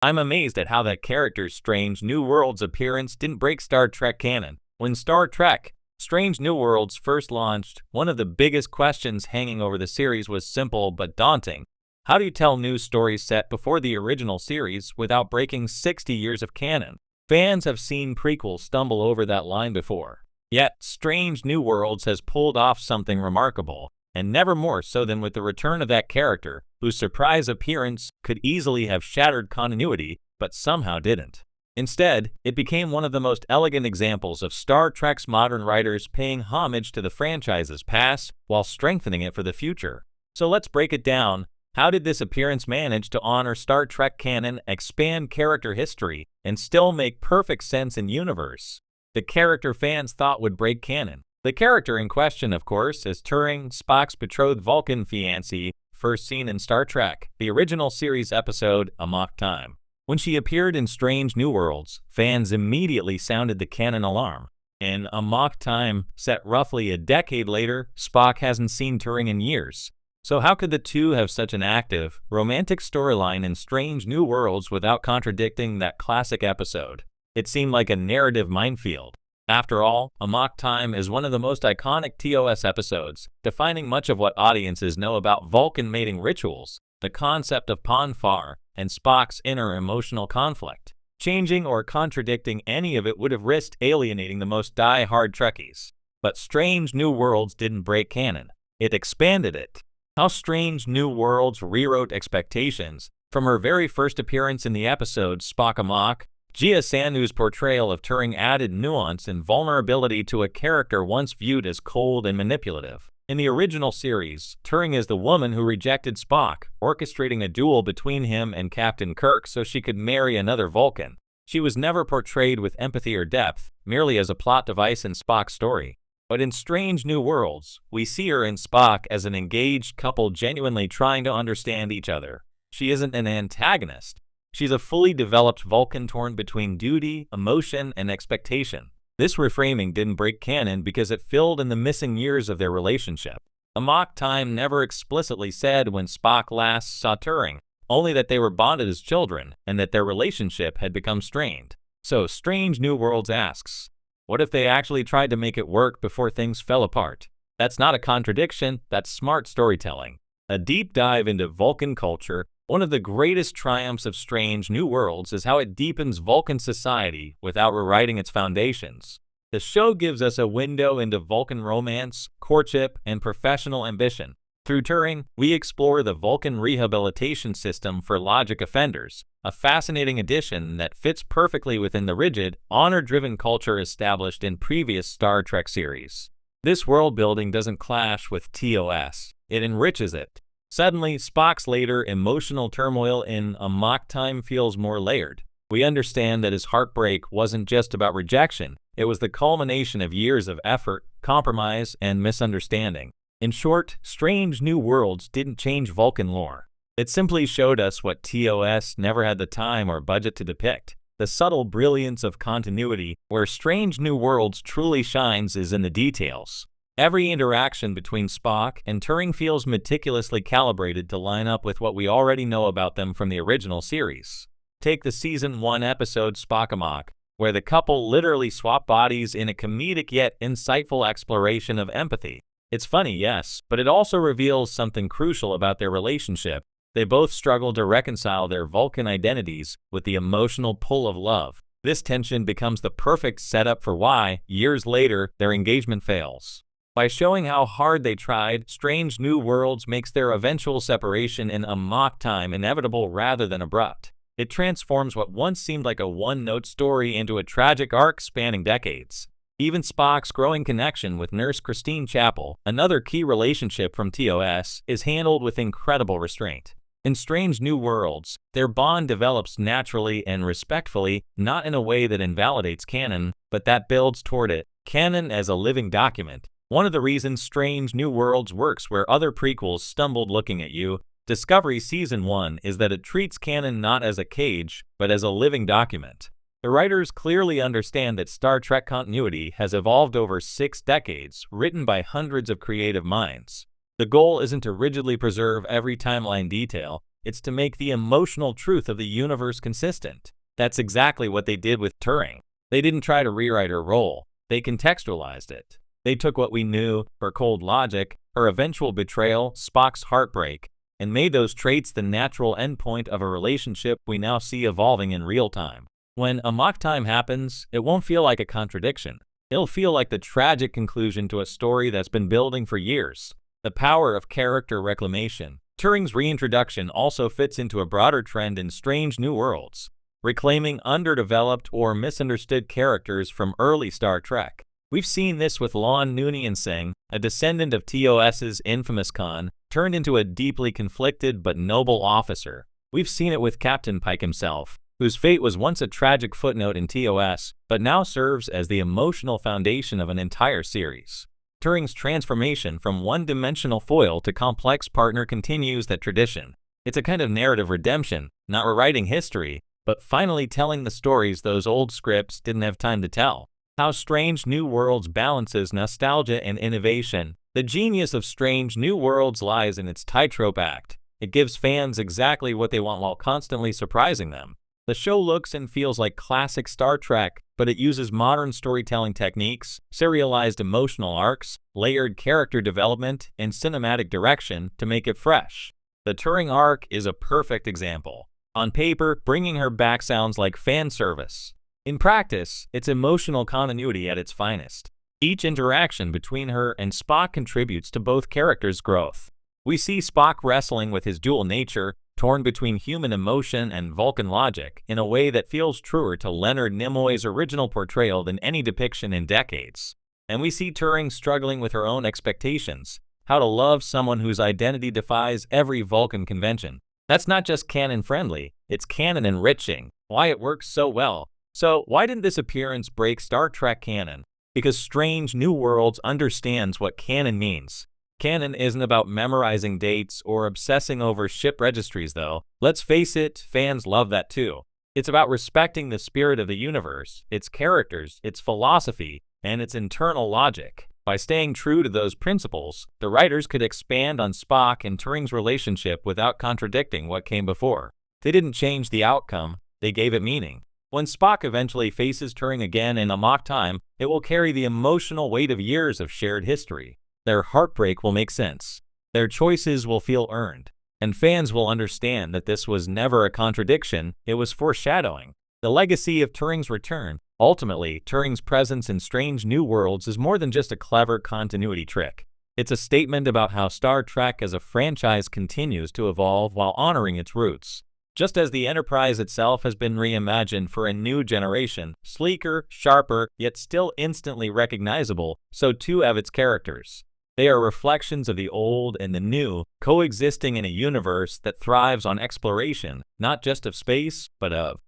I'm amazed at how that character's Strange New Worlds appearance didn't break Star Trek canon. When Star Trek Strange New Worlds first launched, one of the biggest questions hanging over the series was simple but daunting. How do you tell new stories set before the original series without breaking 60 years of canon? Fans have seen prequels stumble over that line before. Yet, Strange New Worlds has pulled off something remarkable, and never more so than with the return of that character, whose surprise appearance could easily have shattered continuity, but somehow didn't. Instead, it became one of the most elegant examples of Star Trek's modern writers paying homage to the franchise's past while strengthening it for the future. So let's break it down. How did this appearance manage to honor Star Trek canon, expand character history, and still make perfect sense in universe? The character fans thought would break canon. The character in question, of course, is Turing, Spock's betrothed Vulcan fiancée, first seen in Star Trek, the original series episode Amok Time. When she appeared in Strange New Worlds, fans immediately sounded the canon alarm. In Amok Time, set roughly a decade later, Spock hasn't seen Turing in years. So how could the two have such an active, romantic storyline in Strange New Worlds without contradicting that classic episode? It seemed like a narrative minefield. After all, Amok Time is one of the most iconic TOS episodes, defining much of what audiences know about Vulcan mating rituals, the concept of Pon farr, and Spock's inner emotional conflict. Changing or contradicting any of it would have risked alienating the most die-hard Trekkies. But Strange New Worlds didn't break canon. It expanded it. How Strange New Worlds rewrote expectations. From her very first appearance in the episode Spock Amok, Gia Sanu's portrayal of Turing added nuance and vulnerability to a character once viewed as cold and manipulative. In the original series, Turing is the woman who rejected Spock, orchestrating a duel between him and Captain Kirk so she could marry another Vulcan. She was never portrayed with empathy or depth, merely as a plot device in Spock's story. But in Strange New Worlds, we see her and Spock as an engaged couple genuinely trying to understand each other. She isn't an antagonist. She's a fully developed Vulcan torn between duty, emotion, and expectation. This reframing didn't break canon because it filled in the missing years of their relationship. Amok Time never explicitly said when Spock last saw Turing, only that they were bonded as children and that their relationship had become strained. So Strange New Worlds asks, what if they actually tried to make it work before things fell apart? That's not a contradiction, that's smart storytelling. A deep dive into Vulcan culture. One of the greatest triumphs of Strange New Worlds is how it deepens Vulcan society without rewriting its foundations. The show gives us a window into Vulcan romance, courtship, and professional ambition. Through Turing, we explore the Vulcan rehabilitation system for logic offenders, a fascinating addition that fits perfectly within the rigid, honor-driven culture established in previous Star Trek series. This world-building doesn't clash with TOS, it enriches it. Suddenly, Spock's later emotional turmoil in Amok Time feels more layered. We understand that his heartbreak wasn't just about rejection, it was the culmination of years of effort, compromise, and misunderstanding. In short, Strange New Worlds didn't change Vulcan lore. It simply showed us what TOS never had the time or budget to depict. The subtle brilliance of continuity. Where Strange New Worlds truly shines is in the details. Every interaction between Spock and Turing feels meticulously calibrated to line up with what we already know about them from the original series. Take the Season 1 episode Spock Amok, where the couple literally swap bodies in a comedic yet insightful exploration of empathy. It's funny, yes, but it also reveals something crucial about their relationship. They both struggle to reconcile their Vulcan identities with the emotional pull of love. This tension becomes the perfect setup for why, years later, their engagement fails. By showing how hard they tried, Strange New Worlds makes their eventual separation in Amok Time inevitable rather than abrupt. It transforms what once seemed like a one-note story into a tragic arc spanning decades. Even Spock's growing connection with Nurse Christine Chapel, another key relationship from TOS, is handled with incredible restraint. In Strange New Worlds, their bond develops naturally and respectfully, not in a way that invalidates canon, but that builds toward it. Canon as a living document. One of the reasons Strange New Worlds works where other prequels stumbled looking at you, Discovery Season 1, is that it treats canon not as a cage, but as a living document. The writers clearly understand that Star Trek continuity has evolved over 6 decades, written by hundreds of creative minds. The goal isn't to rigidly preserve every timeline detail, it's to make the emotional truth of the universe consistent. That's exactly what they did with Turing. They didn't try to rewrite her role, they contextualized it. They took what we knew, her cold logic, her eventual betrayal, Spock's heartbreak, and made those traits the natural endpoint of a relationship we now see evolving in real time. When Amok Time happens, it won't feel like a contradiction. It'll feel like the tragic conclusion to a story that's been building for years. The power of character reclamation. Turing's reintroduction also fits into a broader trend in Strange New Worlds, reclaiming underdeveloped or misunderstood characters from early Star Trek. We've seen this with Lon Noonien Singh, a descendant of TOS's infamous Khan, turned into a deeply conflicted but noble officer. We've seen it with Captain Pike himself, whose fate was once a tragic footnote in TOS, but now serves as the emotional foundation of an entire series. Turing's transformation from one-dimensional foil to complex partner continues that tradition. It's a kind of narrative redemption, not rewriting history, but finally telling the stories those old scripts didn't have time to tell. How Strange New Worlds balances nostalgia and innovation. The genius of Strange New Worlds lies in its tightrope act. It gives fans exactly what they want while constantly surprising them. The show looks and feels like classic Star Trek, but it uses modern storytelling techniques, serialized emotional arcs, layered character development, and cinematic direction to make it fresh. The Turing arc is a perfect example. On paper, bringing her back sounds like fan service. In practice, it's emotional continuity at its finest. Each interaction between her and Spock contributes to both characters' growth. We see Spock wrestling with his dual nature, torn between human emotion and Vulcan logic, in a way that feels truer to Leonard Nimoy's original portrayal than any depiction in decades. And we see Turing struggling with her own expectations, how to love someone whose identity defies every Vulcan convention. That's not just canon-friendly, it's canon-enriching. Why it works so well. So, why didn't this appearance break Star Trek canon? Because Strange New Worlds understands what canon means. Canon isn't about memorizing dates or obsessing over ship registries, though. Let's face it, fans love that too. It's about respecting the spirit of the universe, its characters, its philosophy, and its internal logic. By staying true to those principles, the writers could expand on Spock and Turing's relationship without contradicting what came before. They didn't change the outcome, they gave it meaning. When Spock eventually faces Turing again in Amok Time, it will carry the emotional weight of years of shared history. Their heartbreak will make sense. Their choices will feel earned. And fans will understand that this was never a contradiction, it was foreshadowing. The legacy of Turing's return. Ultimately, Turing's presence in Strange New Worlds is more than just a clever continuity trick. It's a statement about how Star Trek as a franchise continues to evolve while honoring its roots. Just as the Enterprise itself has been reimagined for a new generation, sleeker, sharper, yet still instantly recognizable, so too have its characters. They are reflections of the old and the new, coexisting in a universe that thrives on exploration, not just of space, but of